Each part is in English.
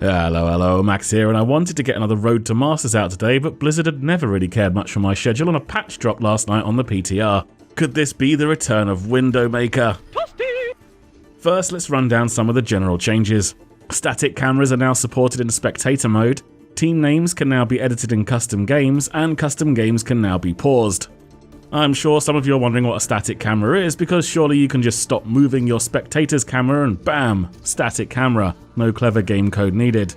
Hello, Max here, and I wanted to get another Road to Masters out today, but Blizzard had never really cared much for my schedule and a patch dropped last night on the PTR. Could this be the return of Widowmaker? First, let's run down some of the general changes. Static cameras are now supported in Spectator mode, team names can now be edited in custom games, and custom games can now be paused. I'm sure some of you are wondering what a static camera is, because surely you can just stop moving your spectator's camera and bam, static camera. No clever game code needed.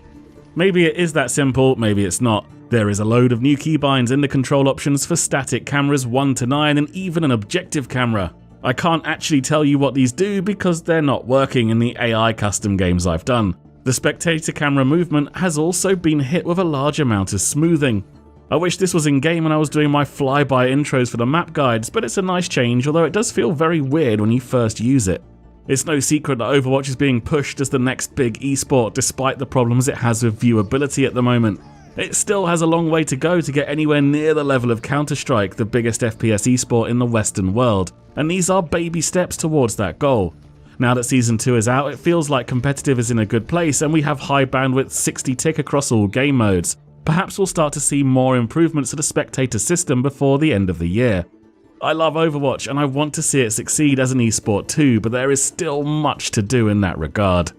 Maybe it is that simple, maybe it's not. There is a load of new keybinds in the control options for static cameras 1 to 9 and even an objective camera. I can't actually tell you what these do because they're not working in the AI custom games I've done. The spectator camera movement has also been hit with a large amount of smoothing. I wish this was in game when I was doing my flyby intros for the map guides, but it's a nice change, although it does feel very weird when you first use it. It's no secret that Overwatch is being pushed as the next big esport despite the problems it has with viewability at the moment. It still has a long way to go to get anywhere near the level of Counter-Strike, the biggest FPS esport in the Western world, and these are baby steps towards that goal. Now that Season 2 is out, it feels like competitive is in a good place and we have high bandwidth 60 tick across all game modes. Perhaps we'll start to see more improvements to the spectator system before the end of the year. I love Overwatch and I want to see it succeed as an esport too, but there is still much to do in that regard.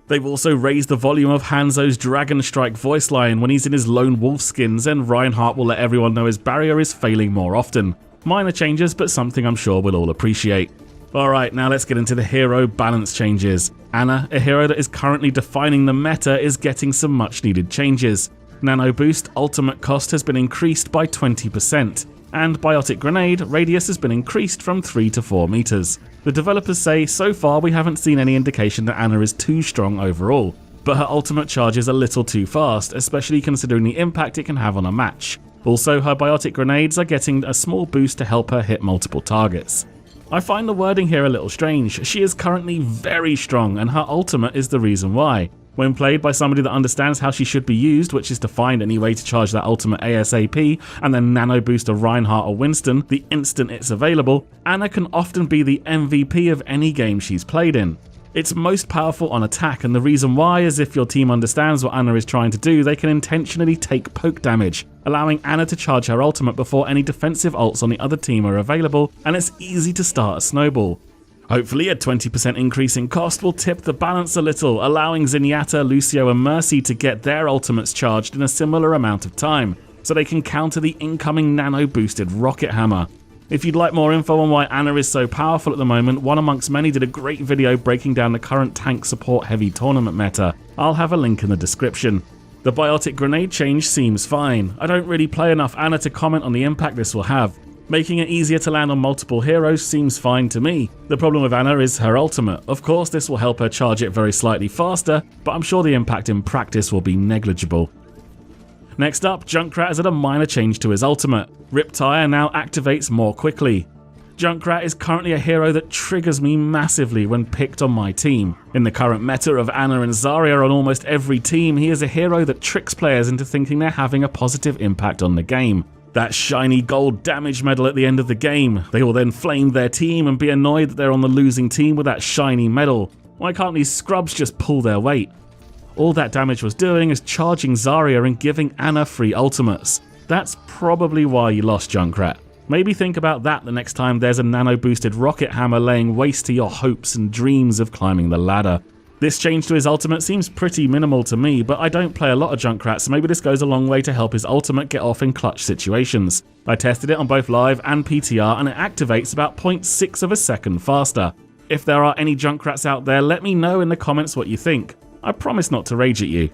They've also raised the volume of Hanzo's Dragon Strike voice line when he's in his lone wolf skins, and Reinhardt will let everyone know his barrier is failing more often. Minor changes, but something I'm sure we'll all appreciate. Alright, now let's get into the hero balance changes. Ana, a hero that is currently defining the meta, is getting some much needed changes. Nano Boost ultimate cost has been increased by 20%, and Biotic Grenade radius has been increased from 3 to 4 meters. The developers say so far we haven't seen any indication that Ana is too strong overall, but her ultimate charges a little too fast, especially considering the impact it can have on a match. Also, her Biotic Grenades are getting a small boost to help her hit multiple targets. I find the wording here a little strange. She is currently very strong and her ultimate is the reason why. When played by somebody that understands how she should be used, which is to find any way to charge that ultimate ASAP and then nano boost a Reinhardt or Winston the instant it's available, Ana can often be the MVP of any game she's played in. It's most powerful on attack, and the reason why is if your team understands what Ana is trying to do, they can intentionally take poke damage, allowing Ana to charge her ultimate before any defensive ults on the other team are available, and it's easy to start a snowball. Hopefully a 20% increase in cost will tip the balance a little, allowing Zenyatta, Lucio and Mercy to get their ultimates charged in a similar amount of time, so they can counter the incoming nano boosted rocket hammer. If you'd like more info on why Ana is so powerful at the moment, One Amongst Many did a great video breaking down the current tank support heavy tournament meta. I'll have a link in the description. The Biotic Grenade change seems fine. I don't really play enough Ana to comment on the impact this will have. Making it easier to land on multiple heroes seems fine to me. The problem with Ana is her ultimate. Of course this will help her charge it very slightly faster, but I'm sure the impact in practice will be negligible. Next up, Junkrat has had a minor change to his ultimate. Riptire now activates more quickly. Junkrat is currently a hero that triggers me massively when picked on my team. In the current meta of Ana and Zarya on almost every team, he is a hero that tricks players into thinking they're having a positive impact on the game. That shiny gold damage medal at the end of the game. They will then flame their team and be annoyed that they're on the losing team with that shiny medal. Why can't these scrubs just pull their weight? All that damage was doing is charging Zarya and giving Ana free ultimates. That's probably why you lost Junkrat. Maybe think about that the next time there's a nano-boosted rocket hammer laying waste to your hopes and dreams of climbing the ladder. This change to his ultimate seems pretty minimal to me, but I don't play a lot of Junkrat, so maybe this goes a long way to help his ultimate get off in clutch situations. I tested it on both live and PTR and it activates about 0.6 of a second faster. If there are any Junkrats out there, let me know in the comments what you think. I promise not to rage at you.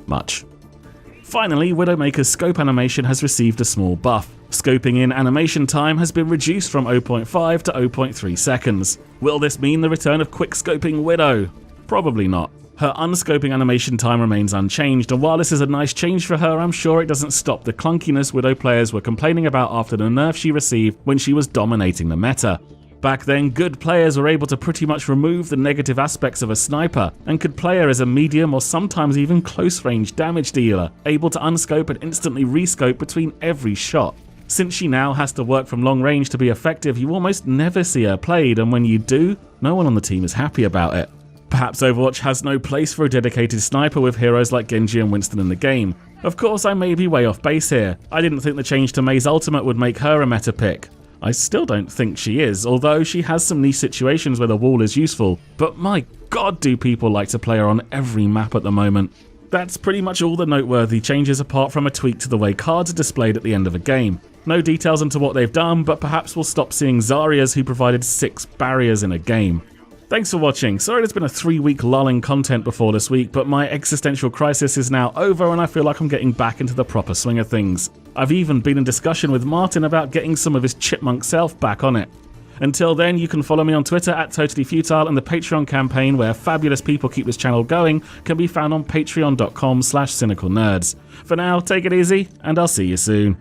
Much. Finally, Widowmaker's scope animation has received a small buff. Scoping in animation time has been reduced from 0.5 to 0.3 seconds. Will this mean the return of quick scoping Widow? Probably not. Her unscoping animation time remains unchanged, and while this is a nice change for her, I'm sure it doesn't stop the clunkiness Widow players were complaining about after the nerf she received when she was dominating the meta. Back then, good players were able to pretty much remove the negative aspects of a sniper, and could play her as a medium or sometimes even close-range damage dealer, able to unscope and instantly rescope between every shot. Since she now has to work from long range to be effective, you almost never see her played, and when you do, no one on the team is happy about it. Perhaps Overwatch has no place for a dedicated sniper with heroes like Genji and Winston in the game. Of course, I may be way off base here. I didn't think the change to Mei's ultimate would make her a meta pick. I still don't think she is, although she has some niche situations where the wall is useful, but my god do people like to play her on every map at the moment. That's pretty much all the noteworthy changes apart from a tweak to the way cards are displayed at the end of a game. No details into what they've done, but perhaps we'll stop seeing Zaryas who provided 6 barriers in a game. Thanks for watching. Sorry there's been a 3-week lull in content before this week, but my existential crisis is now over and I feel like I'm getting back into the proper swing of things. I've even been in discussion with Martin about getting some of his chipmunk self back on it. Until then, you can follow me on Twitter at TotallyFutile, and the Patreon campaign where fabulous people keep this channel going can be found on patreon.com/cynicalnerds. For now, take it easy, and I'll see you soon.